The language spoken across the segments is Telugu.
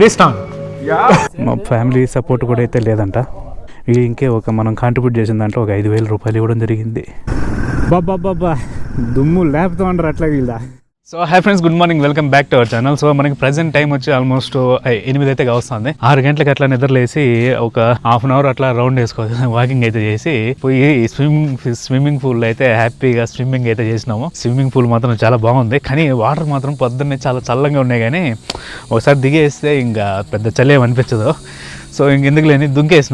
ఖలిస్తాన్. మా ఫ్యామిలీ సపోర్ట్ కూడా అయితే లేదంట. ఇంకే మనం కాంట్రిబ్యూట్ చేసిన దాంట్లో ఒక 5,000 రూపాయలు ఇవ్వడం జరిగింది. బాబా దుమ్ము లేపుతా ఉంటారు అట్లా వీళ్ళ. So hi friends, good morning, welcome back to our channel. So మనకి ప్రజెంట్ టైం వచ్చి ఆల్మోస్ట్ 8 అయితే వస్తుంది. 6 గంటలకు అట్లా నిద్రలేసి ఒక హాఫ్ అన్ అవర్ అట్లా రౌండ్ వేసుకోవాలి, వాకింగ్ అయితే చేసి పోయి స్విమ్మింగ్ పూల్ అయితే హ్యాపీగా స్విమ్మింగ్ అయితే చేసినాము. స్విమ్మింగ్ పూల్ మాత్రం చాలా బాగుంది, కానీ వాటర్ మాత్రం పొద్దున్నే చాలా చల్లగా ఉన్నాయి. కానీ ఒకసారి దిగేస్తే ఇంకా పెద్ద చలి ఏమనిపించదు. సో ఇంకెందుకు లేని దుంకేసి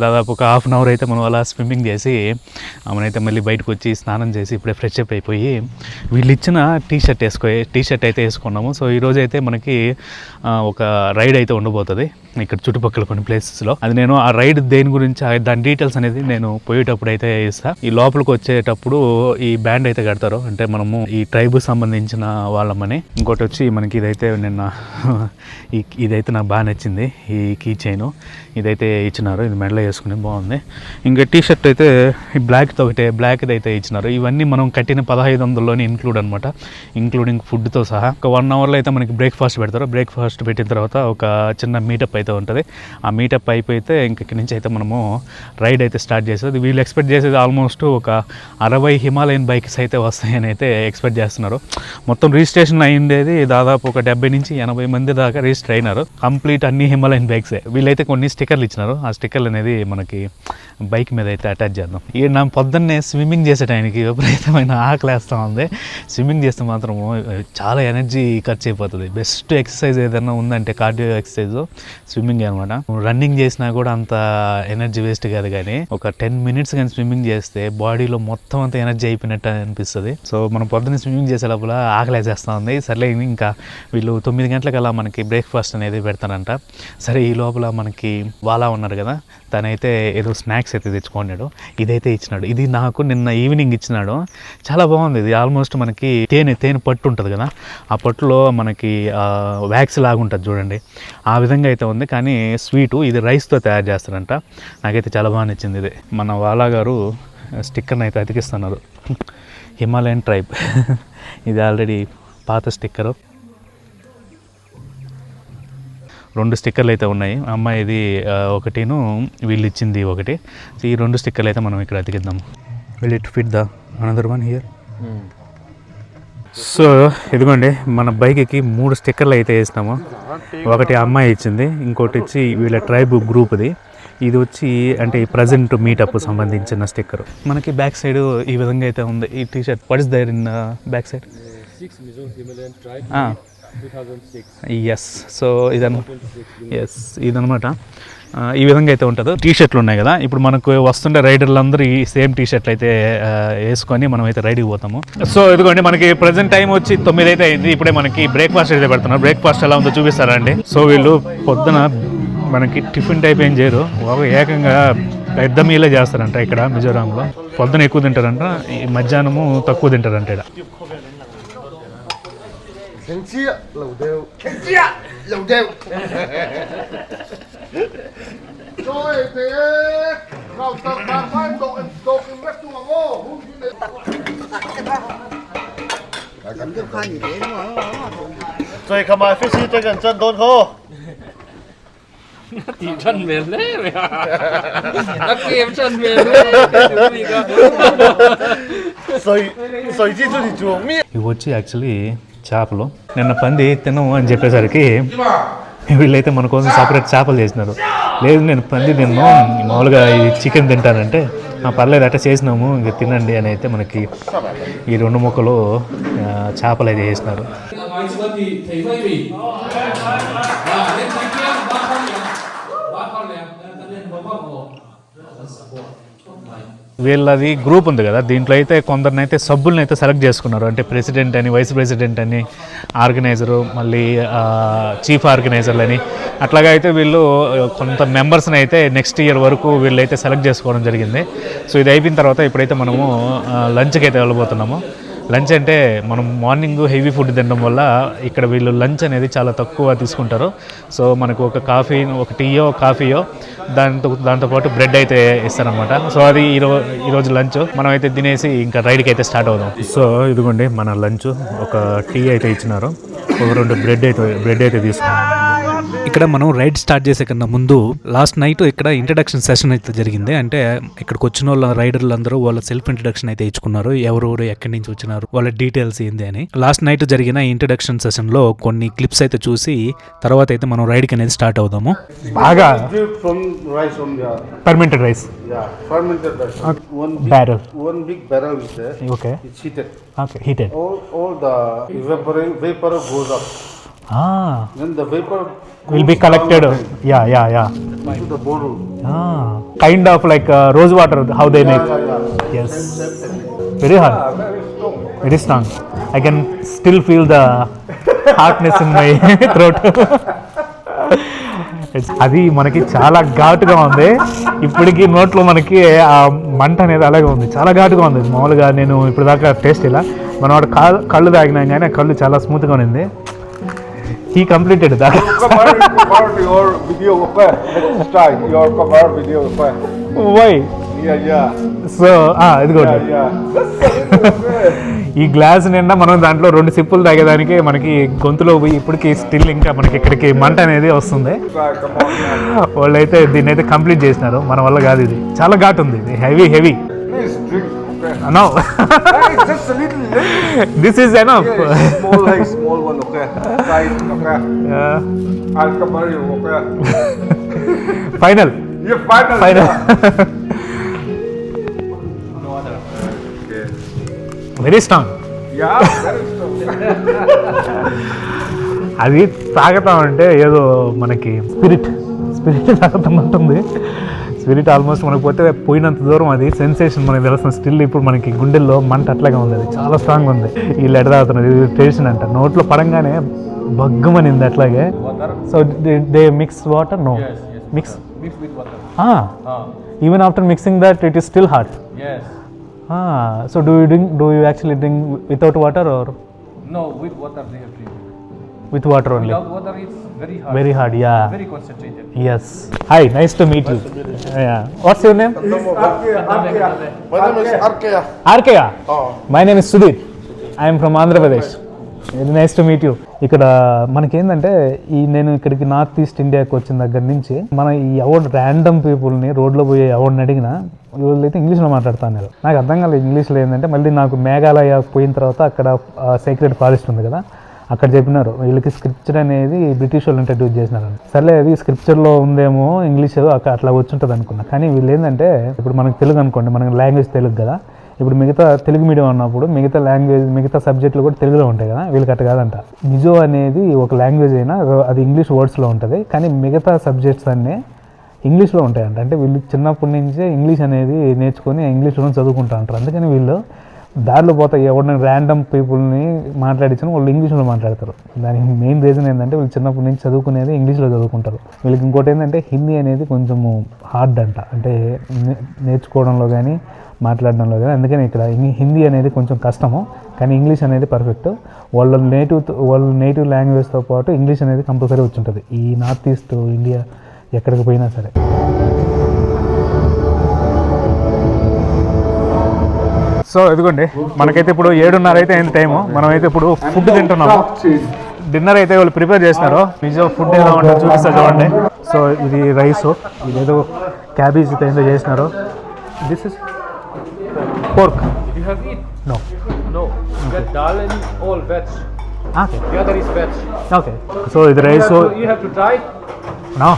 దాదాపు ఒక హాఫ్ అన్ అవర్ అయితే మనం అలా స్విమ్మింగ్ చేసి ఆమెనైతే మళ్ళీ బయటకు వచ్చి స్నానం చేసి ఇప్పుడే ఫ్రెష్ అప్ అయిపోయి వీళ్ళు ఇచ్చిన టీ షర్ట్ అయితే వేసుకున్నాము. సో ఈరోజు అయితే మనకి ఒక రైడ్ అయితే ఉండబోతుంది ఇక్కడ చుట్టుపక్కల కొన్ని ప్లేసెస్లో. అది నేను ఆ రైడ్ దేని గురించి దాని డీటెయిల్స్ అనేది నేను పోయేటప్పుడు అయితే ఇస్తాను. ఈ లోపలికి వచ్చేటప్పుడు ఈ బ్యాండ్ అయితే కడతారు, అంటే మనము ఈ ట్రైబ్ సంబంధించిన వాళ్ళమని. ఇంకోటి వచ్చి మనకి ఇదైతే ఇదైతే నాకు బాగా నచ్చింది, ఈ కీ చైన్ ఇదైతే ఇచ్చినారు. ఇది మెడలో వేసుకుని బాగుంది. ఇంకా టీ షర్ట్ అయితే ఈ బ్లాక్ది అయితే ఇచ్చినారు. ఇవన్నీ మనం కట్టిన 1500లోనే ఇంక్లూడ్ అనమాట, ఇంక్లూడింగ్ ఫుడ్తో సహా. ఒక 1 అవర్లో అయితే మనకి బ్రేక్ఫాస్ట్ పెడతారు. బ్రేక్ఫాస్ట్ పెట్టిన తర్వాత ఒక చిన్న మీటప్ అయితే ఉంటుంది. ఆ మీటప్ అయిపోతే ఇక్కడి నుంచి అయితే మనము రైడ్ అయితే స్టార్ట్ చేసేది. వీళ్ళు ఎక్స్పెక్ట్ చేసేది ఆల్మోస్ట్ ఒక 60 హిమాలయన్ బైక్స్ అయితే వస్తాయని అయితే ఎక్స్పెక్ట్ చేస్తున్నారు. మొత్తం రిజిస్ట్రేషన్ అయ్యిండేది దాదాపు ఒక 70 నుంచి 80 మంది దాకా రిజిస్టర్ అయినారు. కంప్లీట్ అన్ని హిమాలయన్ బైక్సే. వీళ్ళైతే కొన్ని స్టిక్కర్లు ఇచ్చినారు. ఆ స్టిక్కర్లు అనేది మనకి బైక్ మీద అయితే అటాచ్ చేద్దాం. ఈ నా పొద్దున్నే స్విమ్మింగ్ చేసే టైంకి విపరీతమైన ఆకలి వేస్తూ ఉంది. స్విమ్మింగ్ చేస్తే మాత్రం చాలా ఎనర్జీ ఖర్చు అయిపోతుంది. బెస్ట్ ఎక్సర్సైజ్ ఏదైనా ఉందంటే కార్డియో ఎక్సర్సైజ్ స్విమ్మింగ్ అనమాట. రన్నింగ్ చేసినా కూడా అంత ఎనర్జీ వేస్ట్ కాదు, కానీ ఒక 10 మినిట్స్ కానీ స్విమ్మింగ్ చేస్తే బాడీలో మొత్తం అంత ఎనర్జీ అయిపోయినట్టు అనిపిస్తుంది. సో మనం పొద్దున్న స్విమ్మింగ్ చేసే లోపల ఆకలి వేసేస్తూ ఉంది. సర్లే ఇంకా వీళ్ళు 9 గంటలకల్లా మనకి బ్రేక్ఫాస్ట్ అనేది పెడతారంట. సరే ఈ లోపల మనకి వాలా ఉన్నారు కదా, తనైతే ఏదో స్నాక్స్ అయితే తెచ్చుకున్నాడు. ఇదైతే ఇచ్చినాడు. ఇది నాకు నిన్న ఈవినింగ్ ఇచ్చినాడు. చాలా బాగుంది. ఇది ఆల్మోస్ట్ మనకి తేనె పట్టు ఉంటుంది కదా, ఆ పట్టులో మనకి వ్యాక్స్ లాగా ఉంటుంది చూడండి, ఆ విధంగా అయితే ఉంది. కానీ స్వీటు ఇది రైస్తో తయారు చేస్తారంట. నాకైతే చాలా బాగా నచ్చింది. ఇది మన వాలా గారు స్టిక్కర్ని అయితే అతికిస్తున్నారు, హిమాలయన్ ట్రైబ్. ఇది ఆల్రెడీ పాత స్టిక్కరు. 2 స్టిక్కర్లు అయితే ఉన్నాయి. అమ్మాయిది ఒకటిను వీళ్ళు ఇచ్చింది ఒకటి. సో ఈ 2 స్టిక్కర్లు అయితే మనం ఇక్కడ అతికిద్దాము. Will it fit the another one here. So ఇదిగోండి మన బైక్కి 3 స్టిక్కర్లు అయితే వేసినాము. ఒకటి అమ్మాయి ఇచ్చింది, ఇంకోటి వచ్చి వీళ్ళ ట్రైబ్ గ్రూప్ది. ఇది వచ్చి అంటే ఈ ప్రజెంట్ మీటప్ సంబంధించిన స్టిక్కర్. మనకి బ్యాక్ సైడ్ ఈ విధంగా అయితే ఉంది. ఈ T shirt what is there in back side? Yes. So ఇదనమాట ఈ విధంగా అయితే ఉంటుంది. టీ షర్ట్లు ఉన్నాయి కదా, ఇప్పుడు మనకు వస్తుండే రైడర్లందరూ ఈ సేమ్ టీ షర్ట్లు అయితే వేసుకొని మనం అయితే రైడ్కి పోతాము. సో ఇదిగోండి మనకి ప్రజెంట్ టైం వచ్చి 9 అయితే అయింది. ఇప్పుడే మనకి బ్రేక్ఫాస్ట్ అయితే పెడుతున్నారు. బ్రేక్ఫాస్ట్ ఎలా ఉందో చూపిస్తారా అండి. సో వీళ్ళు పొద్దున మనకి టిఫిన్ టైప్ ఏం చేయరు, ఏకంగా పెద్ద మీలే చేస్తారంట ఇక్కడ మిజోరాంలో. పొద్దున ఎక్కువ తింటారంట, ఈ మధ్యాహ్నము తక్కువ తింటారంట ఇక్కడ. ఇవి వచ్చి యాక్చువల్లీ చేపలు. నిన్న పంది తినము అని చెప్పేసరికి వీళ్ళైతే మన కోసం సపరేట్ చేపలు చేసినారు. లేదు నేను పంది తిన్నాను, మామూలుగా ఈ చికెన్ తింటానంటే పర్లేదు అట్లా చేసినాము, ఇంక తినండి అని అయితే మనకి ఈ 2 ముక్కలు చేపలు అయితే చేసినారు. వీళ్ళది గ్రూప్ ఉంది కదా, దీంట్లో అయితే కొందరిని అయితే సభ్యులను అయితే సెలెక్ట్ చేసుకున్నారు. అంటే ప్రెసిడెంట్ అని, వైస్ ప్రెసిడెంట్ అని, ఆర్గనైజరు, మళ్ళీ చీఫ్ ఆర్గనైజర్లు అని అట్లాగా అయితే వీళ్ళు కొంత మెంబర్స్ని అయితే నెక్స్ట్ ఇయర్ వరకు వీళ్ళైతే సెలెక్ట్ చేసుకోవడం జరిగింది. సో ఇది అయిపోయిన తర్వాత ఇప్పుడైతే మనము లంచ్కి అయితే వెళ్ళబోతున్నాము. లంచ్ అంటే మనం మార్నింగ్ హెవీ ఫుడ్ తినడం వల్ల ఇక్కడ వీళ్ళు లంచ్ అనేది చాలా తక్కువ తీసుకుంటారు. సో మనకు ఒక టీయో కాఫీయో దాంతోపాటు బ్రెడ్ అయితే ఇస్తారనమాట. సో అది ఈరోజు లంచ్. మనం అయితే తినేసి ఇంకా రైడ్కి అయితే స్టార్ట్ అవుదాం. సో ఇదిగోండి మన లంచ్. ఒక టీ అయితే ఇచ్చినారు, ఒక 2 బ్రెడ్ అయితే తీసుకున్నాం. ఇక్కడ మనం రైడ్ స్టార్ట్ చేసే కన్నా ముందు లాస్ట్ నైట్ ఇక్కడ ఇంట్రడక్షన్ సెషన్ అయితే జరిగింది. అంటే ఇక్కడికి వచ్చిన వాళ్ళ రైడర్లు అందరూ వాళ్ళ సెల్ఫ్ ఇంట్రడక్షన్ అయితే ఇచ్చుకున్నారు, ఎవరెవరు ఎక్కడి నుంచి వచ్చినారు, వాళ్ళ డీటెయిల్స్ ఏంది అని. లాస్ట్ నైట్ జరిగిన ఇంట్రడక్షన్ సెషన్ లో కొన్ని క్లిప్స్ అయితే చూసి తర్వాత అయితే మనం రైడ్ కి అనేది స్టార్ట్ అవుదాము. బాగా fermented rice. One big barrel is there. Okay. It's heated. Okay, heated. All the vapor goes up. Then the vapor will be collected. Yeah. Into the bottle. Kind of like rose water. How they make? Yes. Very hard. Very strong. I can still feel the hardness in my throat. అది మనకి చాలా ఘాటుగా ఉంది. ఇప్పటికీ నోట్లో మనకి ఆ మంట అనేది అలాగే ఉంది, చాలా ఘాటుగా ఉంది. మామూలుగా నేను ఇప్పుడు దాకా టేస్ట్ ఇలా మనవాడు కళ్ళు తాగినాం కానీ ఆ కళ్ళు చాలా స్మూత్గా ఉంది. He completed that. Your video. Start your cover video. Why? Yeah. So, ఇదిగోండి. ఈ గ్లాస్ నిండా మనం దాంట్లో 2 సిప్పులు తాగేదానికి మనకి గొంతులో పోయి ఇప్పటికి స్టిల్ ఇంకా మనకి ఇక్కడికి మంట అనేది వస్తుంది. వాళ్ళైతే దీన్ని అయితే కంప్లీట్ చేసినారు, మన వల్ల కాదు. ఇది చాలా ఘాటు ఉంది, ఇది heavy. No. Just a little. This is enough. Small one, okay. Size, okay. Yeah. I'll cover you, okay. Final. Yeah, final. No other. Okay. Very strong. Yeah, very strong. అది తాగుతామంటే ఏదో మనకి స్పిరిట్ తాగుతామంటుంది. స్పిరిట్ ఆల్మోస్ట్ మనకు పోయినంత దూరం అది సెన్సేషన్ మనకి తెలుస్తుంది. స్టిల్ ఇప్పుడు మనకి గుండెల్లో మంట అట్లాగే ఉంది, అది చాలా స్ట్రాంగ్ ఉంది. ఈ లెడ తాగుతున్నది, ఇది టేస్ట్ అంట. నోట్లో పడంగానే బగ్గమనింది అట్లాగే. So they mix water? No, mix with water. Even after mixing that it is still hot. So do you actually drink without water or? No, with water they have drink. With water only. Without water it's very hard. Very hard, yeah. Very concentrated. Yes. Hi, nice to meet you. Yeah. What's your name? My name is Arkea. Arkea? My name is Sudhir. I am from Andhra Pradesh. Very nice to meet you. ఇక్కడ మనకేంటంటే నేను ఇక్కడికి నార్త్ ఈస్ట్ ఇండియాకి వచ్చిన దగ్గర నుంచి మన ఈ ఎవరు ర్యాండమ్ పీపుల్ని రోడ్లో పోయి ఎవరిని అడిగినా వీళ్ళైతే ఇంగ్లీష్లో మాట్లాడుతున్నారు. నాకు అర్థం కాలేదు ఇంగ్లీష్లో ఏంటంటే. మళ్ళీ నాకు మేఘాలయ పోయిన తర్వాత అక్కడ సీక్రెట్ ఫారెస్ట్ ఉంది కదా, అక్కడ చెప్పినారు వీళ్ళకి స్క్రిప్చర్ అనేది బ్రిటిష్ వాళ్ళు ఇంట్రడ్యూస్ చేసినారని. సర్లే అది స్క్రిప్చర్లో ఉందేమో ఇంగ్లీష్ అట్లా వచ్చుంటుంది అనుకున్నా. కానీ వీళ్ళు ఏంటంటే ఇప్పుడు మనకు తెలుగు అనుకోండి, మనకి లాంగ్వేజ్ తెలుగు కదా. ఇప్పుడు మిగతా తెలుగు మీడియం అన్నప్పుడు మిగతా లాంగ్వేజ్ మిగతా సబ్జెక్టులు కూడా తెలుగులో ఉంటాయి కదా, వీళ్ళకి అట్ట కాదంట. మిజో అనేది ఒక లాంగ్వేజ్ అయినా అది ఇంగ్లీష్ వర్డ్స్లో ఉంటుంది, కానీ మిగతా సబ్జెక్ట్స్ అన్నీ ఇంగ్లీష్లో ఉంటాయంట. అంటే వీళ్ళు చిన్నప్పటి నుంచే ఇంగ్లీష్ అనేది నేర్చుకొని ఇంగ్లీష్లో చదువుకుంటా ఉంటారు. అందుకని వీళ్ళు దారిలో పోతా ఎవరిని ర్యాండమ్ పీపుల్ని మాట్లాడించిన వాళ్ళు ఇంగ్లీష్లో మాట్లాడతారు. దానికి మెయిన్ రీజన్ ఏంటంటే వీళ్ళు చిన్నప్పటి నుంచి చదువుకునేది ఇంగ్లీష్లో చదువుకుంటారు. వీళ్ళకి ఇంకోటి ఏంటంటే హిందీ అనేది కొంచెము హార్డ్ అంట, అంటే నేర్చుకోవడంలో కానీ మాట్లాడడంలో కానీ. అందుకని ఇక్కడ హిందీ అనేది కొంచెం కష్టము, కానీ ఇంగ్లీష్ అనేది పర్ఫెక్ట్. వాళ్ళ నేటివ్ లాంగ్వేజ్తో పాటు ఇంగ్లీష్ అనేది కంపల్సరీ వచ్చి ఉంటుంది ఈ నార్త్ ఈస్ట్ ఇండియా ఎక్కడికి పోయినా సరే. సో ఇదిగోండి మనకైతే ఇప్పుడు 7:30 అయితే అయింది టైము. మనమైతే ఇప్పుడు ఫుడ్ తింటున్నాము. డిన్నర్ అయితే వాళ్ళు ప్రిపేర్ చేస్తున్నారు. నిజం ఫుడ్ ఎలా ఉంటుందో చూపిస్తా చూడండి. సో ఇది రైసు, ఇదేదో క్యాబేజ్ ఏదో చేసినారు. This is pork. You have eat? No. No. You get dal and all veg. Okay. The other is veg. Okay. So the rice. You have to try. No.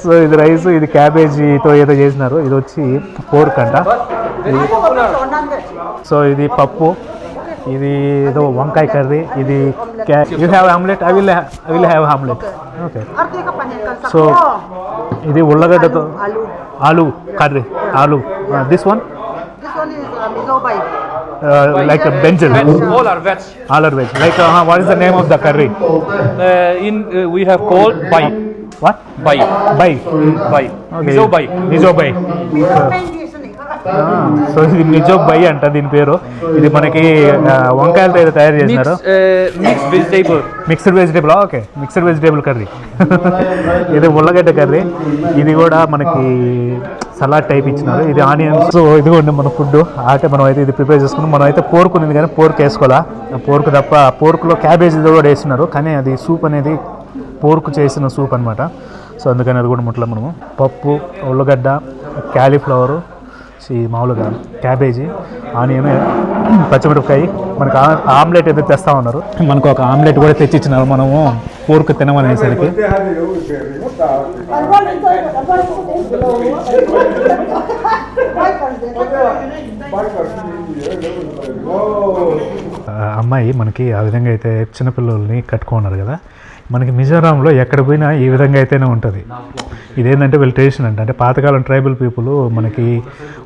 So ఇది రైస్, ఇది క్యాబేజీతో ఏదో చేసినారు. ఇది వచ్చి పోర్క్ అంట. సో ఇది పప్పు, ఇది ఏదో వంకాయ కర్రీ, ఇది you have omelette. I will have omelette. Okay. So ఇది ఉల్లగడ్డతో ఆలు కర్రీ, ఆలు. This one like a brinjal. All are veg. All are veg. Like what is the name of the curry? We have called bai. What? Bai. Bai. Bai. Okay. Mizo bai. Mizo bai. So ఇది మిజో బై అంట దీని పేరు. ఇది మనకి వంకాయలతో ఏదో తయారు చేసినారు. Mixed vegetable. Mixed vegetable, okay, mixed vegetable curry. ఇది ఉల్లగడ్డ కర్రీ. ఇది కూడా మనకి సలాడ్ టైప్ ఇచ్చినారు. ఇది ఆనియన్స్. సో ఇదిగోండి మన ఫుడ్. అంటే మనం అయితే ఇది ప్రిపేర్ చేసుకున్నాం. మనం అయితే పోర్క్ ఉంది కానీ పోర్క్ వేసుకోవాలా. పోర్క్ తప్ప పోర్క్లో క్యాబేజీ కూడా వేస్తున్నారు, కానీ అది సూప్ అనేది పోర్క్ చేసిన సూప్ అనమాట. సో అందుకని అది కూడా ముట్ల మనము పప్పు, ఉల్లగడ్డ, క్యాలీఫ్లవరు, మామూలుగా క్యాబేజీ, ఆనియన్, పచ్చిమిరపకాయ. మనకు ఆమ్లెట్ అయితే తెస్తా ఉన్నారు. మనకు ఒక ఆమ్లెట్ కూడా తెచ్చిచ్చినారు మనము పోర్క్ తినమనేసరికి. అమ్మాయి మనకి ఆ విధంగా అయితే చిన్నపిల్లల్ని కట్టుకున్నారు కదా. మనకి మిజోరాంలో ఎక్కడ పోయినా ఈ విధంగా అయితేనే ఉంటుంది. ఇదేంటంటే వీళ్ళ ట్రెడిషన్ అంటే పాతకాలం ట్రైబల్ పీపుల్ మనకి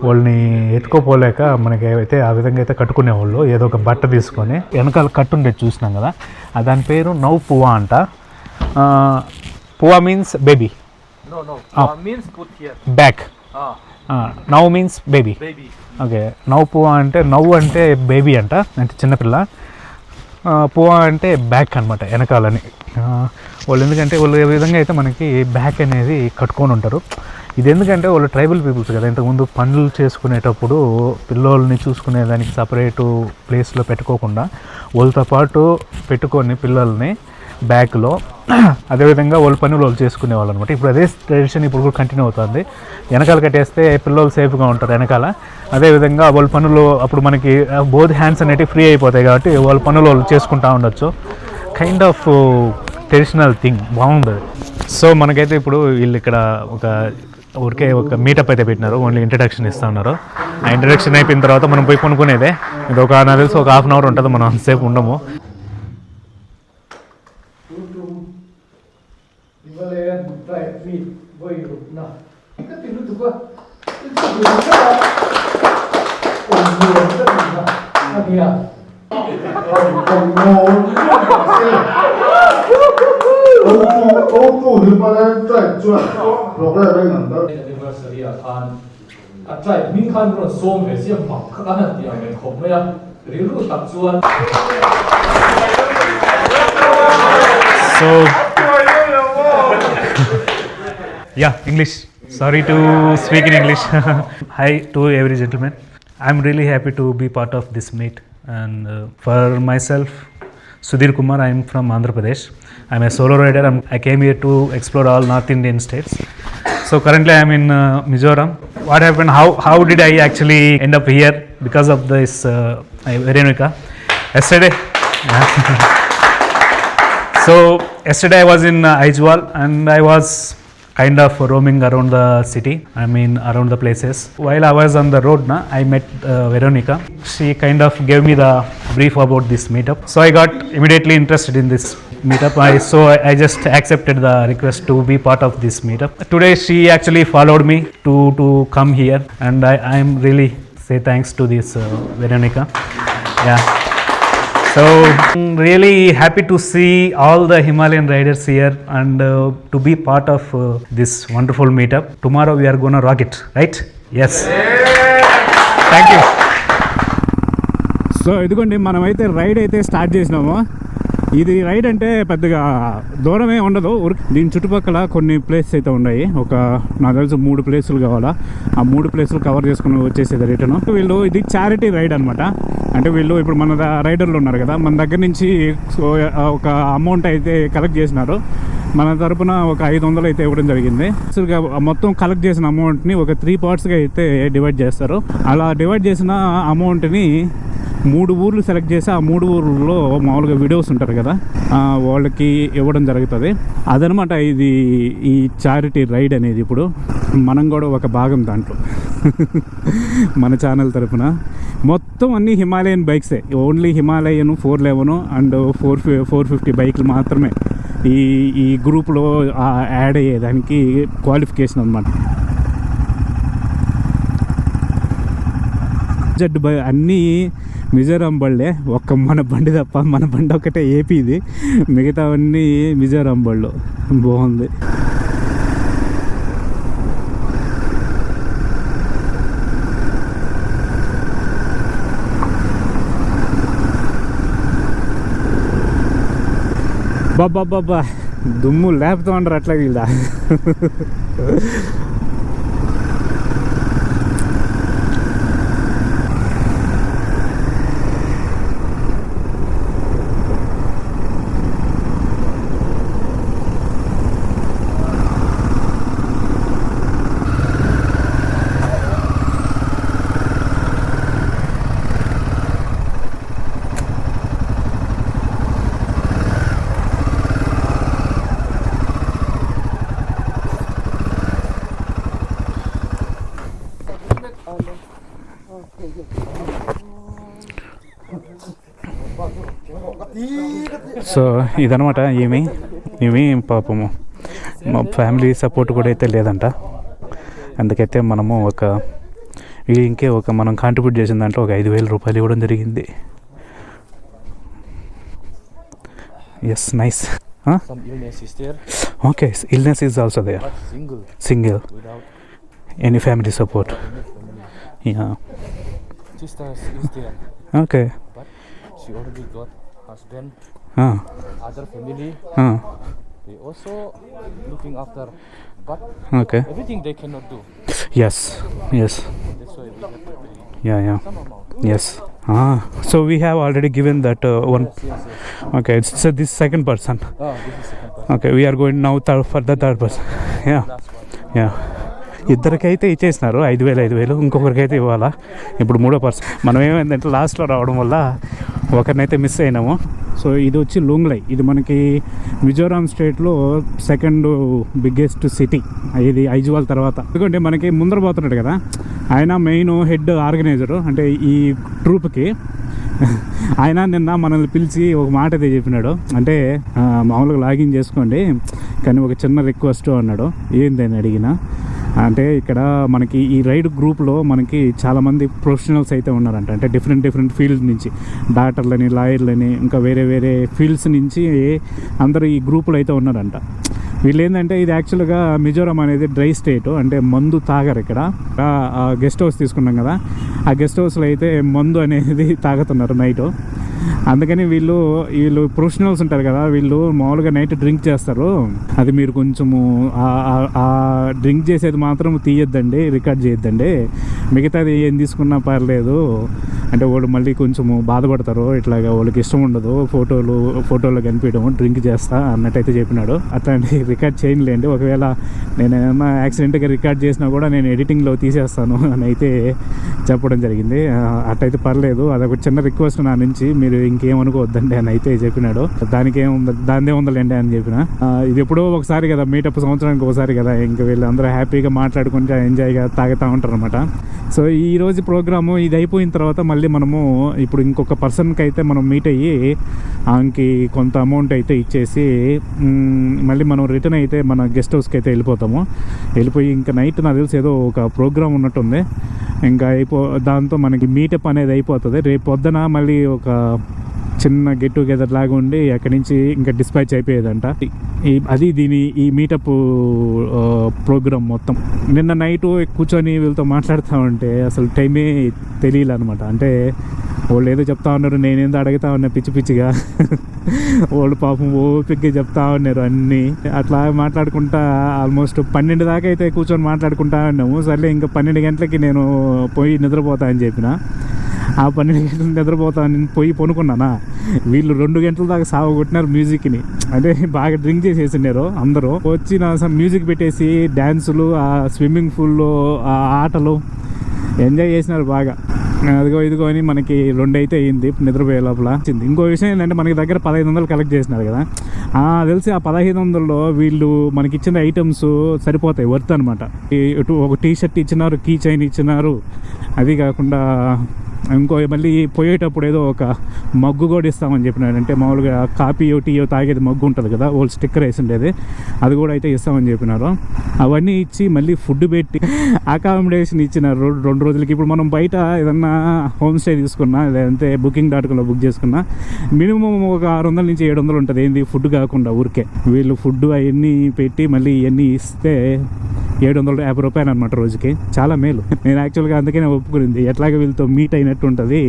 వాళ్ళని ఎత్తుకోపోలేక మనకి అయితే ఆ విధంగా అయితే కట్టుకునేవాళ్ళు. ఏదో ఒక బట్ట తీసుకొని వెనకాల కట్టుండేది చూసినాం కదా, దాని పేరు నౌ పువా అంట. పువా means baby. Means put here. Back. Ah, now means baby. baby. Okay, now పువా అంటే నవ్వు అంటే బేబీ అంట, అంటే చిన్నపిల్ల. పువా అంటే బ్యాక్ అనమాట, వెనకాలని. వాళ్ళు ఎందుకంటే వాళ్ళు ఏ విధంగా అయితే మనకి బ్యాక్ అనేది కట్టుకొని ఉంటారు. ఇది ఎందుకంటే వాళ్ళు ట్రైబల్ పీపుల్స్ కదా. ఇంతకుముందు పనులు చేసుకునేటప్పుడు పిల్లోల్ని చూసుకునేదానికి సపరేటు ప్లేస్లో పెట్టుకోకుండా వాళ్ళతో పాటు పెట్టుకొని పిల్లల్ని బ్యాక్లో, అదేవిధంగా వాళ్ళ పనులు వాళ్ళు చేసుకునేవాళ్ళు అనమాట. ఇప్పుడు అదే ట్రెడిషన్ ఇప్పుడు కూడా కంటిన్యూ అవుతుంది. వెనకాల కట్టేస్తే పిల్లలు సేఫ్గా ఉంటారు వెనకాల. అదేవిధంగా వాళ్ళ పనులు అప్పుడు మనకి బోత్ హ్యాండ్స్ అనేవి ఫ్రీ అయిపోతాయి కాబట్టి వాళ్ళ పనులు వాళ్ళు చేసుకుంటూ ఉండొచ్చు. కైండ్ ఆఫ్ ట్రెడిషనల్ థింగ్, బాగుంది. సో మనకైతే ఇప్పుడు వీళ్ళు ఇక్కడ ఒక ఊరికే ఒక మీటప్ అయితే పెట్టినారు. ఓన్లీ ఇంట్రడక్షన్ ఇస్తూ ఉన్నారు. ఆ ఇంట్రడక్షన్ అయిపోయిన తర్వాత మనం పోయి కొనుక్కునేదే. ఇది ఒక నాకు తెలిసి ఒక 1/2 అవర్ ఉంటుంది, మనం అంతసేపు ఉండము. So yeah, English. Sorry to speak in English. Hi to every gentleman. I'm really happy to be part of this meet. And for myself, Sudhir Kumar, I'm from Andhra Pradesh. I'm a solo rider. I came here to explore all North Indian states. So currently I'm in Mizoram. What happened? How did I actually end up here? Because of this Veronica. Yesterday. So yesterday I was in Aizawl and I was kind of roaming around the city. I mean around the places. While I was on the road, I met Veronica. She kind of gave me the brief about this meetup. So I got immediately interested in this meetup. I just accepted the request to be part of this meetup. Today she actually followed me to come here, and I am really say thanks to this Veronica. Yeah. So I'm really happy to see all the Himalayan riders here and to be part of this wonderful meetup. Tomorrow we are gonna rock it, right? Yes. Thank you. So ఇదిగోండి మనమైతే రైడ్ అయితే స్టార్ట్ చేసినాము. ఇది రైడ్ అంటే పెద్దగా దూరమే ఉండదు. దీని చుట్టుపక్కల కొన్ని ప్లేసెస్ అయితే ఉన్నాయి. ఒక నాకు తెలిసి 3 ప్లేసులు కావాలా. ఆ 3 ప్లేసులు కవర్ చేసుకుని వచ్చేసేది రిటర్న్. వీళ్ళు ఇది చారిటీ రైడ్ అనమాట. అంటే వీళ్ళు ఇప్పుడు మన రైడర్లు ఉన్నారు కదా, మన దగ్గర నుంచి ఒక అమౌంట్ అయితే కలెక్ట్ చేసినారు. మన తరపున ఒక 500 అయితే ఇవ్వడం జరిగింది. అసలుగా మొత్తం కలెక్ట్ చేసిన అమౌంట్ని ఒక 3 పార్ట్స్గా అయితే డివైడ్ చేస్తారు. అలా డివైడ్ చేసిన అమౌంట్ని 3 ఊర్లు సెలెక్ట్ చేసి ఆ 3 ఊర్లలో మామూలుగా వీడియోస్ ఉంటారు కదా, వాళ్ళకి ఇవ్వడం జరుగుతుంది. అదనమాట ఇది ఈ చారిటీ రైడ్ అనేది. ఇప్పుడు మనం కూడా ఒక భాగం దాంట్లో. మన ఛానల్ తరపున మొత్తం అన్ని హిమాలయన్ బైక్సే. ఓన్లీ హిమాలయన్ 411 అండ్ 450 బైక్లు మాత్రమే ఈ గ్రూప్లో యాడ్ అయ్యేదానికి క్వాలిఫికేషన్ అనమాట. అన్నీ మిజోరాం బళ్ళే, ఒక్క మన బండి తప్ప. మన బండి ఒకటే ఏపీది, మిగతావన్నీ మిజోరాం బళ్ళు. బాగుంది. బాబా దుమ్ము లేపుతా ఉంటారు అట్లా వీళ్ళ. సో ఇదనమాట ఏమి పాపము మా ఫ్యామిలీ సపోర్ట్ కూడా అయితే లేదంట. అందుకైతే మనము మనం కాంట్రిబ్యూట్ చేసిన దాంట్లో ఒక 5,000 రూపాయలు ఇవ్వడం జరిగింది. Yes nice. Some illness is there. Okay, illness is also there. But single without any family support. any family. Yeah Sister is there. Okay. But she already got husband, other family. They also looking after. But okay. everything they cannot do. Yes That's why we have to pay yeah some amount. yes. So we have already given that one. Yes. Okay, it's this second person. Oh, this is second person. Okay, we are going now for the third person. Yeah, Last one. yeah. ఇద్దరికైతే ఇచ్చేసినారు 5,000 ఇంకొకరికైతే ఇవ్వాలా. ఇప్పుడు మూడో పర్సన్. మనం ఏమైందంటే లాస్ట్లో రావడం వల్ల ఒకరినైతే మిస్ అయినాము. సో ఇది వచ్చి లూంగ్లై. ఇది మనకి మిజోరాం స్టేట్లో సెకండ్ బిగ్గెస్ట్ సిటీ ఇది ఐజ్వాల్ తర్వాత. ఎందుకంటే మనకి ముందర పోతున్నాడు కదా ఆయన మెయిన్ హెడ్ ఆర్గనైజరు, అంటే ఈ ట్రూప్కి. ఆయన నిన్న మనల్ని పిలిచి ఒక మాట అయితే చెప్పినాడు. అంటే మామూలుగా లాగిన్ చేసుకోండి కానీ ఒక చిన్న రిక్వెస్ట్ అన్నాడు. ఏందని అడిగినా అంటే ఇక్కడ మనకి ఈ రైడ్ గ్రూప్లో మనకి చాలామంది ప్రొఫెషనల్స్ అయితే ఉన్నారంట. అంటే డిఫరెంట్ ఫీల్డ్ నుంచి డాక్టర్లని, లాయర్లని, ఇంకా వేరే ఫీల్డ్స్ నుంచి అందరూ ఈ గ్రూపులో అయితే ఉన్నారంట. వీళ్ళు ఏంటంటే ఇది యాక్చువల్గా మిజోరాం అనేది డ్రై స్టేట్, అంటే మందు తాగరు ఇక్కడ. గెస్ట్ హౌస్ తీసుకున్నాం కదా, ఆ గెస్ట్ హౌస్లో అయితే మందు అనేది తాగుతున్నారు నైట్. అందుకని వీళ్ళు ప్రొఫెషనల్స్ ఉంటారు కదా, వీళ్ళు మామూలుగా నైట్ డ్రింక్ చేస్తారు. అది మీరు కొంచెము ఆ డ్రింక్ చేసేది మాత్రం తీయొద్దండి, రికార్డ్ చేయొద్దండి. మిగతాది ఏం తీసుకున్నా పర్లేదు, అంటే వాళ్ళు మళ్ళీ కొంచెము బాధపడతారు. ఇట్లాగా వాళ్ళకి ఇష్టం ఉండదు ఫోటోలో కనిపించడం డ్రింక్ చేస్తా అన్నట్టయితే చెప్పినాడు. అట్లాంటి రికార్డ్ చేయలేండి, ఒకవేళ నేను ఏమన్నా యాక్సిడెంట్గా రికార్డ్ చేసినా కూడా నేను ఎడిటింగ్లో తీసేస్తాను అని అయితే చెప్పడం జరిగింది. అట్టయితే పర్లేదు, అదొక చిన్న రిక్వెస్ట్ నా నుంచి, మీరు ఇంకేమనుకోవద్దండి అని అయితే చెప్పినాడు. దానిదే ఉందలేండి అని చెప్పిన. ఇది ఎప్పుడో ఒకసారి కదా మీటప్, సంవత్సరానికి ఒకసారి కదా, ఇంకా వీళ్ళందరూ హ్యాపీగా మాట్లాడుకుంటే ఎంజాయ్గా తాగుతూ ఉంటారు అనమాట. సో ఈరోజు ప్రోగ్రాము ఇది అయిపోయిన తర్వాత మళ్ళీ మనము ఇప్పుడు ఇంకొక పర్సన్కి అయితే మనం మీట్ అయ్యి ఆమెకి కొంత అమౌంట్ అయితే ఇచ్చేసి మళ్ళీ మనం రిటర్న్ అయితే మన గెస్ట్ హౌస్కి అయితే వెళ్ళిపోయి ఇంకా నైట్ నాకు తెలిసి ఏదో ఒక ప్రోగ్రామ్ ఉన్నట్టుంది. ఇంకా దాంతో మనకి మీటప్ అనేది అయిపోతుంది. రేపు పొద్దున మళ్ళీ ఒక చిన్న గెట్ టుగెదర్ లాగా ఉండి అక్కడి నుంచి ఇంకా డిస్పాచ్ అయిపోయేదంట. ఈ మీటప్ ప్రోగ్రామ్ మొత్తం. నిన్న నైట్ కూర్చొని వీళ్ళతో మాట్లాడుతూ ఉంటే అసలు టైమే తెలియలే అనమాట. అంటే వాళ్ళు ఏదో చెప్తా ఉన్నారు, నేనేందో అడుగుతా ఉన్నా పిచ్చిగా. వాళ్ళు పాపం ఓపికగా చెప్తా ఉన్నారు అన్నీ. అట్లా మాట్లాడుకుంటా ఆల్మోస్ట్ 12 దాకా అయితే కూర్చొని మాట్లాడుకుంటా ఉన్నాము. సర్లే ఇంకా 12 గంటలకి నేను పోయి నిద్రపోతా అని చెప్పిన. ఆ 12 గంటలు నిద్రపోతాను పోయి పనుకున్నానా, వీళ్ళు 2 గంటల దాకా సాగొట్టినారు మ్యూజిక్ని. అంటే బాగా డ్రింక్ చేసేసినారు అందరూ. వచ్చి మ్యూజిక్ పెట్టేసి డ్యాన్సులు, ఆ స్విమ్మింగ్ పూల్లో ఆ ఆటలు ఎంజాయ్ చేసినారు బాగా. ఇదిగో అని మనకి 2 అయితే అయ్యింది నిద్రపోయే లోపల. ఇంకో విషయం ఏంటంటే మనకి దగ్గర 1,500 కలెక్ట్ చేసినారు కదా. తెలిసి ఆ 1,500లో వీళ్ళు మనకి ఇచ్చిన ఐటమ్స్ సరిపోతాయి, వర్త్ అనమాట. ఒక టీ షర్ట్ ఇచ్చినారు, కీ చైన్ ఇచ్చినారు. అది కాకుండా ఇంకో మళ్ళీ పోయేటప్పుడు ఏదో ఒక మగ్గు కూడా ఇస్తామని చెప్పినాడు. అంటే మామూలుగా కాఫీయో టీయో తాగేది మగ్గు ఉంటుంది కదా, వాళ్ళు స్టిక్కర్ వేసి ఉండేది, అది కూడా అయితే ఇస్తామని చెప్పినారు. అవన్నీ ఇచ్చి మళ్ళీ ఫుడ్ పెట్టి అకామిడేషన్ ఇచ్చినారు 2 రోజులకి. ఇప్పుడు మనం బయట ఏదన్నా హోమ్ స్టే తీసుకున్నా, లేదంటే Booking.comలో బుక్ చేసుకున్నా మినిమం ఒక 600 నుంచి 700 ఉంటుంది. ఏంది ఫుడ్ కాకుండా ఊరికే. వీళ్ళు ఫుడ్ అవన్నీ పెట్టి మళ్ళీ ఇవన్నీ ఇస్తే 750 రూపాయలు అనమాట రోజుకి. చాలా మేలు. నేను యాక్చువల్గా అందుకనే ఒప్పుకునింది. ఎట్లాగా వీళ్ళతో మీట్ అయినట్టు ఉంటుంది,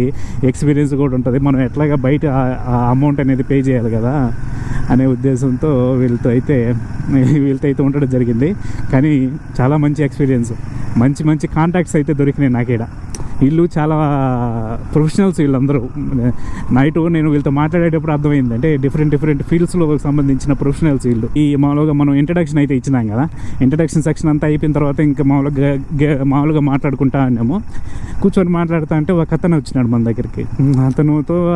ఎక్స్పీరియన్స్ కూడా ఉంటుంది. మనం ఎట్లాగా బయట ఆ అమౌంట్ అనేది పే చేయాలి కదా, అనే ఉద్దేశంతో వీళ్ళతో అయితే ఉండడం జరిగింది. కానీ చాలా మంచి ఎక్స్పీరియన్స్, మంచి మంచి కాంటాక్ట్స్ అయితే దొరికినాయి నాకు ఇక్కడ. వీళ్ళు చాలా ప్రొఫెషనల్స్ వీళ్ళందరూ. నైట్ నేను వీళ్ళతో మాట్లాడేటప్పుడు అర్థమైంది, అంటే డిఫరెంట్ ఫీల్డ్స్లో సంబంధించిన ప్రొఫెషనల్స్ వీళ్ళు. ఈ మామూలుగా మనం ఇంట్రడక్షన్ అయితే ఇచ్చినాం కదా, ఇంట్రడక్షన్ సెక్షన్ అంతా అయిపోయిన తర్వాత ఇంకా మామూలుగా మాట్లాడుకుంటా ఉన్నాము. కూర్చొని మాట్లాడుతూ అంటే ఒక అతను వచ్చినాడు మన దగ్గరికి.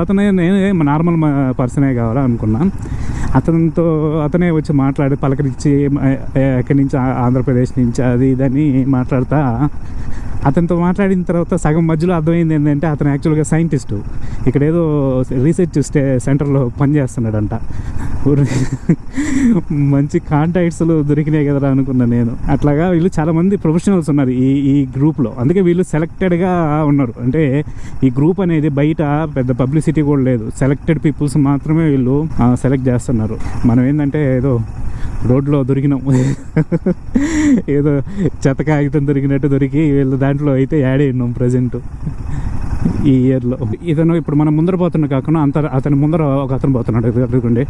అతనే నేనే నార్మల్ పర్సనే కావాలా అనుకున్నాను. అతనే వచ్చి మాట్లాడి పలకరించి ఎక్కడి నుంచి, ఆంధ్రప్రదేశ్ నుంచి అది ఇదని మాట్లాడుతా. అతనితో మాట్లాడిన తర్వాత సగం మధ్యలో అర్థమైంది ఏంటంటే అతను యాక్చువల్గా సైంటిస్టు, ఇక్కడ ఏదో రీసెర్చ్ సెంటర్లో పనిచేస్తున్నాడంట. మంచి కాంటాక్ట్స్లు దొరికినాయి కదా అనుకున్నాను నేను. అట్లాగా వీళ్ళు చాలామంది ప్రొఫెషనల్స్ ఉన్నారు ఈ గ్రూప్లో, అందుకే వీళ్ళు సెలెక్టెడ్గా ఉన్నారు. అంటే ఈ గ్రూప్ అనేది బయట పెద్ద పబ్లిసిటీ కూడా లేదు, సెలెక్టెడ్ పీపుల్స్ మాత్రమే వీళ్ళు సెలెక్ట్ చేస్తున్నారు. మనం ఏంటంటే ఏదో రోడ్లో దొరికినాం, ఏదో చెత్త కాగితం దొరికినట్టు దొరికి వీళ్ళు దాంట్లో అయితే యాడ్ అయినాం ప్రజెంట్ ఈ ఇయర్లో. ఇతను ఇప్పుడు మనం ముందర పోతున్నా కాకుండా అతని ముందర ఒక అతను పోతున్నాడు ఎదురుకుండి.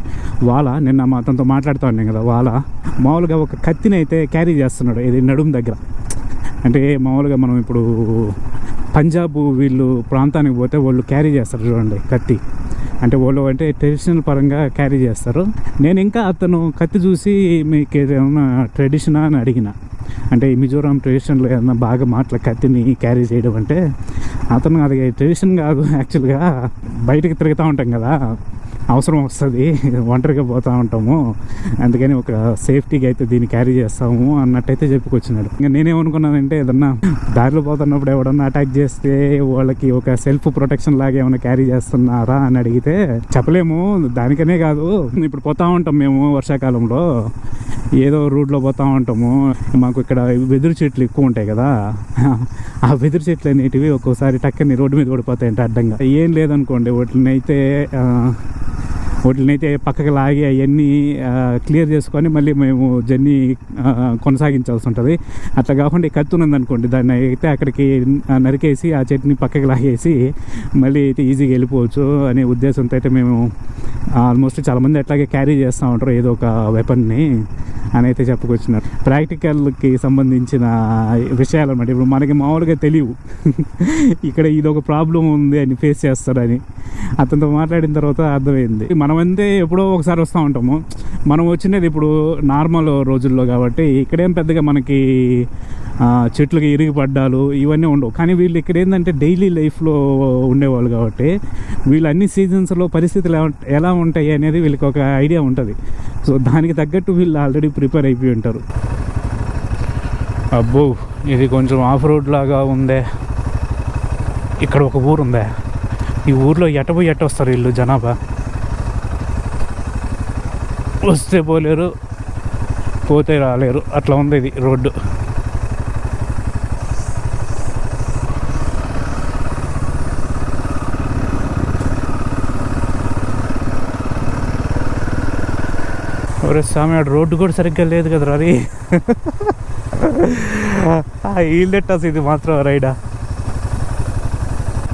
నిన్న మా అతనితో మాట్లాడుతూ ఉన్నాం కదా, మామూలుగా ఒక కత్తిని అయితే క్యారీ చేస్తున్నాడు ఇది నడుము దగ్గర. అంటే మామూలుగా మనం ఇప్పుడు పంజాబ్ వీళ్ళు ప్రాంతానికి పోతే వాళ్ళు క్యారీ చేస్తారు చూడండి కత్తి, అంటే వాళ్ళు అంటే ట్రెడిషనల్ పరంగా క్యారీ చేస్తారు. నేను ఇంకా అతను కత్తి చూసి మీకు ఏదైనా ట్రెడిషనా అని అడిగిన, అంటే ఈ మిజోరాం ట్రెడిషన్లో ఏదైనా బాగా కత్తిని క్యారీ చేయడం అంటే, అతను అది ట్రెడిషన్ కాదు, యాక్చువల్గా బయటకు తిరుగుతూ ఉంటాం కదా, అవసరం వస్తుంది, ఒంటరిగా పోతూ ఉంటాము, అందుకని ఒక సేఫ్టీగా అయితే దీన్ని క్యారీ చేస్తాము అన్నట్టయితే చెప్పుకొచ్చినాడు. ఇంకా నేనేమనుకున్నానంటే ఏదన్నా దారిలో పోతున్నప్పుడు ఎవడన్నా అటాక్ చేస్తే వాళ్ళకి ఒక సెల్ఫ్ ప్రొటెక్షన్ లాగా ఏమైనా క్యారీ చేస్తున్నారా అని అడిగితే చెప్పలేము. దానికనే కాదు, ఇప్పుడు పోతూ ఉంటాం మేము వర్షాకాలంలో ఏదో రోడ్లో పోతూ ఉంటాము, మాకు ఇక్కడ వెదురు చెట్లు ఎక్కువ ఉంటాయి కదా, ఆ వెదురు చెట్లు అనేటివి ఒక్కోసారి టక్కని రోడ్డు మీద పడిపోతాయంటే అడ్డంగా. ఏం లేదనుకోండి వాటినైతే పక్కకి లాగి అవన్నీ క్లియర్ చేసుకొని మళ్ళీ మేము జర్నీ కొనసాగించాల్సి ఉంటుంది. అట్లా కాకుండా కత్తి ఉన్నదనుకోండి, దాన్ని అయితే అక్కడికి నరికేసి ఆ చెట్టుని పక్కకి లాగేసి మళ్ళీ అయితే ఈజీగా వెళ్ళిపోవచ్చు అనే ఉద్దేశంతో అయితే మేము ఆల్మోస్ట్ చాలామంది అట్లాగే క్యారీ చేస్తూ ఉంటారు ఏదో ఒక వెపన్ని అని అయితే చెప్పుకొచ్చినారు. ప్రాక్టికల్కి సంబంధించిన విషయాలు అన్నమాట. ఇప్పుడు మనకి మామూలుగా తెలియవు ఇక్కడ ఇదొక ప్రాబ్లం ఉంది అని ఫేస్ చేస్తారని అతనితో మాట్లాడిన తర్వాత అర్థమైంది. మనమంతే ఎప్పుడో ఒకసారి వస్తూ ఉంటాము, మనం వచ్చినది ఇప్పుడు నార్మల్ రోజుల్లో కాబట్టి ఇక్కడేం పెద్దగా మనకి చెట్లకి ఇరిగిపడ్డాలు ఇవన్నీ ఉండవు. కానీ వీళ్ళు ఇక్కడ ఏంటంటే డైలీ లైఫ్లో ఉండేవాళ్ళు కాబట్టి వీళ్ళు అన్ని సీజన్స్లో పరిస్థితులు ఎలా ఉంటాయి అనేది వీళ్ళకి ఒక ఐడియా ఉంటుంది. సో దానికి తగ్గట్టు వీళ్ళు ఆల్రెడీ ప్రిపేర్ అయిపోయి ఉంటారు. అబ్బో, ఇది కొంచెం ఆఫ్ రోడ్ లాగా ఉందే. ఇక్కడ ఒక ఊరు ఉందే, ఈ ఊర్లో ఎట్టపోయి వస్తారు వీళ్ళు జనాభా. వస్తే పోలేరు, పోతే రాలేరు, అట్లా ఉంది ఇది రోడ్డు. ఒరే స్వామి, రోడ్డు కూడా సరిగ్గా లేదు కదరా అది. వీళ్ళెట్టాసి ఇది మాత్రం రైడా.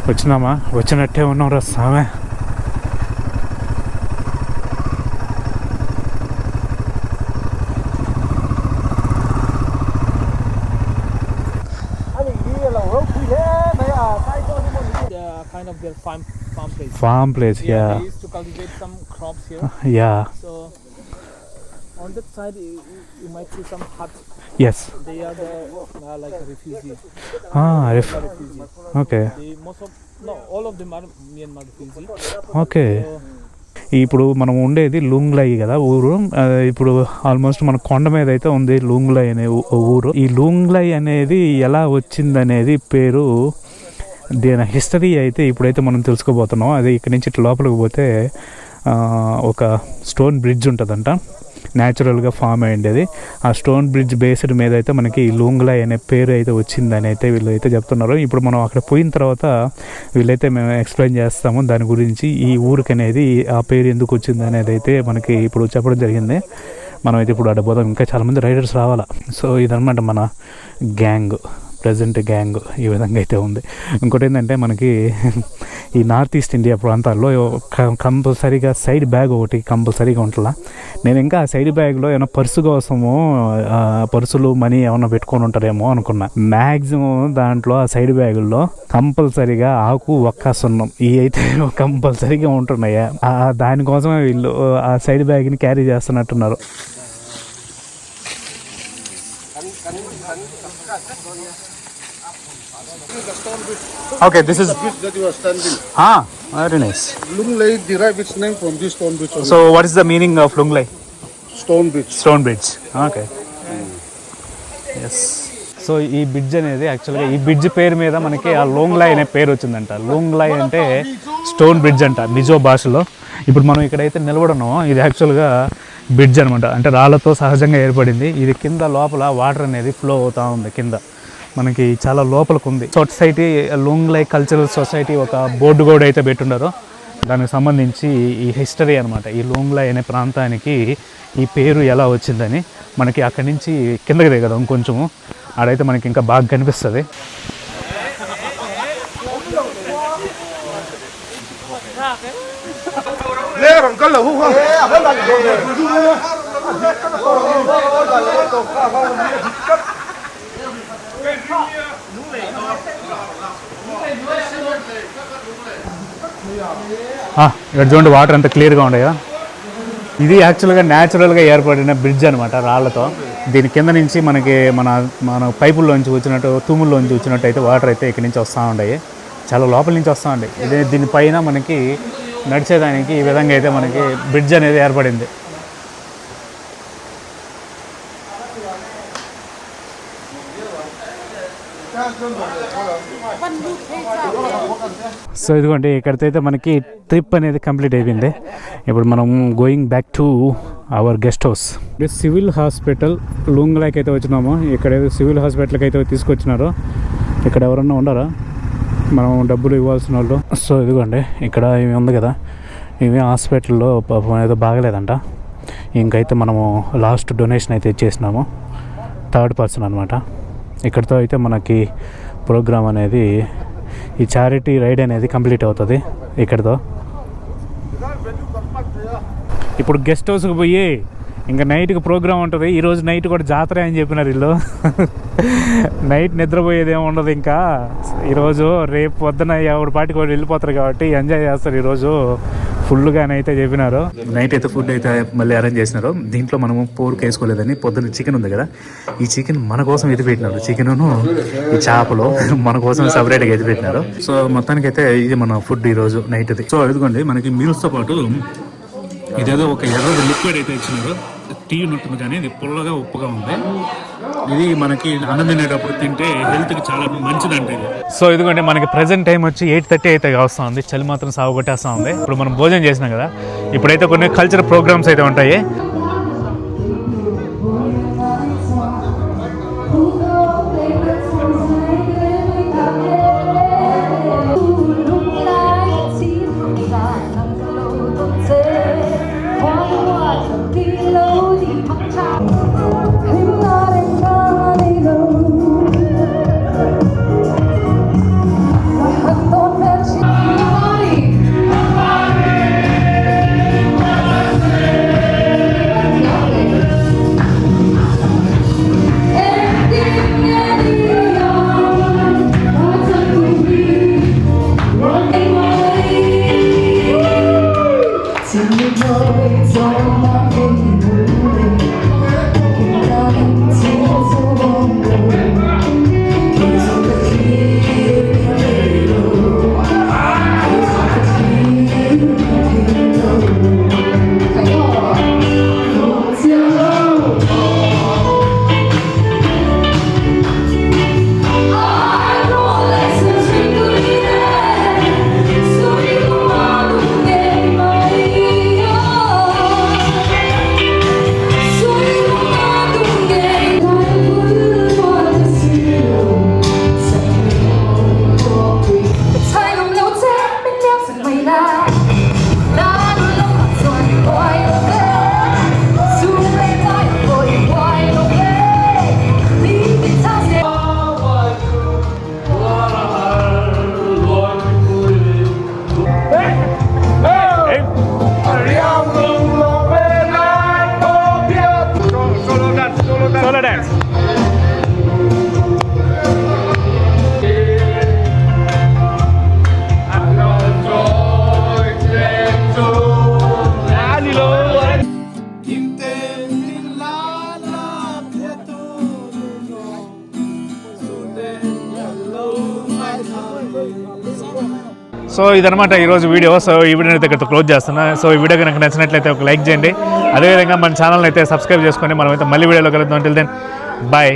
వచ్చినామా, వచ్చినట్టే ఉన్నాం రా స్వామి. Farm place, yeah. They used to cultivate some crops here. Yeah. So on that side, you might see some huts. Yes. They are the like refugees. Refugees. Okay. All of them are Myanmar refugees. Okay. ఇప్పుడు మనం ఉండేది లూంగ్లై కదా ఊరు. ఇప్పుడు ఆల్మోస్ట్ మన కొండ మీద అయితే ఉంది లూంగ్లై అనే ఊరు. ఈ లూంగ్లై అనేది ఎలా వచ్చిందనేది పేరు, దీని హిస్టరీ అయితే ఇప్పుడైతే మనం తెలుసుకోబోతున్నాం. అది ఇక్కడ నుంచి ఇట్లా లోపలికి పోతే ఒక స్టోన్ బ్రిడ్జ్ ఉంటుందంట, న్యాచురల్గా ఫామ్ అయ్యేది. ఆ స్టోన్ బ్రిడ్జ్ బేస్డ్ మీద అయితే మనకి లూంగ్లై అనే పేరు అయితే వచ్చిందని అయితే వీళ్ళు అయితే చెప్తున్నారు. ఇప్పుడు మనం అక్కడ పోయిన తర్వాత వీళ్ళైతే మేము ఎక్స్ప్లెయిన్ చేస్తాము దాని గురించి, ఈ ఊరికి అనేది ఆ పేరు ఎందుకు వచ్చింది అనేది అయితే మనకి ఇప్పుడు చెప్పడం జరిగింది. మనం అయితే ఇప్పుడు అడ్డపోతాం, ఇంకా చాలామంది రైడర్స్ రావాలా. సో ఇదనమాట మన గ్యాంగ్ ప్రజెంట్ గ్యాంగ్ ఈ విధంగా అయితే ఉంది. ఇంకోటి ఏంటంటే మనకి ఈ నార్త్ ఈస్ట్ ఇండియా ప్రాంతాల్లో కంపల్సరీగా సైడ్ బ్యాగ్ ఒకటి కంపల్సరీగా ఉంటుందా. నేను ఇంకా ఆ సైడ్ బ్యాగ్లో ఏమైనా పర్సు కోసము పర్సులు మనీ ఏమైనా పెట్టుకొని ఉంటారేమో అనుకున్నా. మ్యాక్సిమం దాంట్లో ఆ సైడ్ బ్యాగుల్లో కంపల్సరీగా ఆకు ఒక్క సున్నం ఇవి అయితే కంపల్సరీగా ఉంటున్నాయా. దానికోసమే వీళ్ళు ఆ సైడ్ బ్యాగ్ని క్యారీ చేస్తున్నట్టున్నారు. Okay, this is the beach that you are standing. Very nice. Lung Lei derive its name from this stone bridge. Only. So, what is the meaning of Lung Lei? Stone bridge. Stone bridge. Okay. Yes. So ఈ బ్రిడ్జ్ అనేది యాక్చువల్గా ఈ బ్రిడ్జ్ పేరు మీద మనకి ఆ లోంగ్ లై అనే పేరు వచ్చిందంట. లోంగ్ లై అంటే స్టోన్ బ్రిడ్జ్ అంట మిజో భాషలో. ఇప్పుడు మనం ఇక్కడైతే నిలబడున్నామో ఇది యాక్చువల్గా బ్రిడ్జ్ అనమాట. అంటే రాళ్ళతో సహజంగా ఏర్పడింది. ఇది కింద లోపల వాటర్ అనేది ఫ్లో అవుతూ ఉంది. కింద మనకి చాలా లోపలికి ఉంది. సొసైటీ లోంగ్ లై కల్చరల్ సొసైటీ ఒక బోర్డు కూడా అయితే పెట్టుండారో దానికి సంబంధించి ఈ హిస్టరీ అనమాట. ఈ లోంగ్ లై అనే ప్రాంతానికి ఈ పేరు ఎలా వచ్చిందని మనకి అక్కడి నుంచి కిందకి దిగదాం కొంచెము. ఆడైతే మనకి ఇంకా బాగా కనిపిస్తుంది. ఇక్కడ చూడండి వాటర్ అంత క్లియర్గా ఉండయా. ఇది యాక్చువల్గా న్యాచురల్గా ఏర్పడిన బ్రిడ్జ్ అనమాట రాళ్ళతో. దీని కింద నుంచి మనకి మన పైపుల్లోంచి వచ్చినట్టు తూముల్లోంచి వచ్చినట్టు అయితే వాటర్ అయితే ఇక్కడి నుంచి వస్తూ ఉంటాయి. చాలా లోపల నుంచి వస్తూ ఉంటాయి. ఇదే దీనిపైన మనకి నడిచేదానికి ఈ విధంగా అయితే మనకి బ్రిడ్జ్ అనేది ఏర్పడింది. సో ఇదిగోండి ఇక్కడితో అయితే మనకి ట్రిప్ అనేది కంప్లీట్ అయిపోయింది. ఇప్పుడు మనం going back to our guest house. Civil hospital Loong like అయితే వచ్చినాము. ఇక్కడ సివిల్ హాస్పిటల్కి అయితే తీసుకొచ్చినారు. ఇక్కడ ఎవరన్నా ఉండరా మనం డబ్బులు ఇవ్వాల్సిన వాళ్ళు. సో ఇదిగోండి ఇక్కడ ఇవి ఉంది కదా, ఇవి హాస్పిటల్లో పాపం ఏదో బాగలేదంట. ఇంకైతే మనము లాస్ట్ డొనేషన్ అయితే ఇచ్చేసినాము. థర్డ్ పర్సన్ అనమాట. ఇక్కడితో అయితే మనకి ప్రోగ్రామ్ అనేది ఈ చారిటీ రైడ్ అనేది కంప్లీట్ అవుతుంది ఇక్కడితో. ఇప్పుడు గెస్ట్ హౌస్కి పోయి ఇంకా నైట్కి ప్రోగ్రామ్ ఉంటుంది. ఈరోజు నైట్ కూడా జాతర అని చెప్పినారు వీళ్ళు. నైట్ నిద్రపోయేది ఏమి ఉండదు ఇంకా ఈరోజు. రేపు పొద్దున ఎవరి పాటికి వాడు వెళ్ళిపోతారు కాబట్టి ఎంజాయ్ చేస్తారు ఈరోజు ఫుల్గానైతే చెప్పినారు. నైట్ అయితే ఫుడ్ అయితే మళ్ళీ అరేంజ్ చేసినారు. దీంట్లో మనము పోర్క్ వేసుకోలేదని పొద్దున్న చికెన్ ఉంది కదా, ఈ చికెన్ మన కోసం ఎత్తి పెట్టినారు. చికెను ఈ చేపలు మన కోసం సపరేట్గా ఎత్తి పెట్టినారు. సో మొత్తానికైతే ఇది మన ఫుడ్ ఈరోజు నైట్ది. సో ఇదిగోండి మనకి మీల్స్తో పాటు ఇదేదో ఒక ఎర్రది లిక్విడ్ అయితే ఇచ్చినారు. టీ ఉన్నట్టుంది కానీ ఇది పుల్లగా ఉప్పుగా ఉంది. ఇది మనకి అన్నం తినేటప్పుడు తింటే హెల్త్కి చాలా మంచిదంటే ఇది. సో ఇదిగోండి మనకి ప్రెసెంట్ టైం వచ్చి 8:30 అయితే వస్తూ ఉంది. చలి మాత్రం సాగు కొట్టేస్తూ ఉంది. ఇప్పుడు మనం భోజనం చేసినాం కదా, ఇప్పుడైతే కొన్ని కల్చరల్ ప్రోగ్రామ్స్ అయితే ఉంటాయి. సో ఇదనమాట ఈరోజు వీడియో. సో ఈ వీడియోని అయితే ఇక్కడ క్లోజ్ చేస్తున్నా. సో ఈ వీడియో కనుక నచ్చినట్లయితే ఒక లైక్ చేయండి. అదేవిధంగా మన ఛానల్ అయితే సబ్స్క్రైబ్ చేసుకొని మనమైతే మళ్ళీ వీడియోలో కలుద్దాం. Till then bye.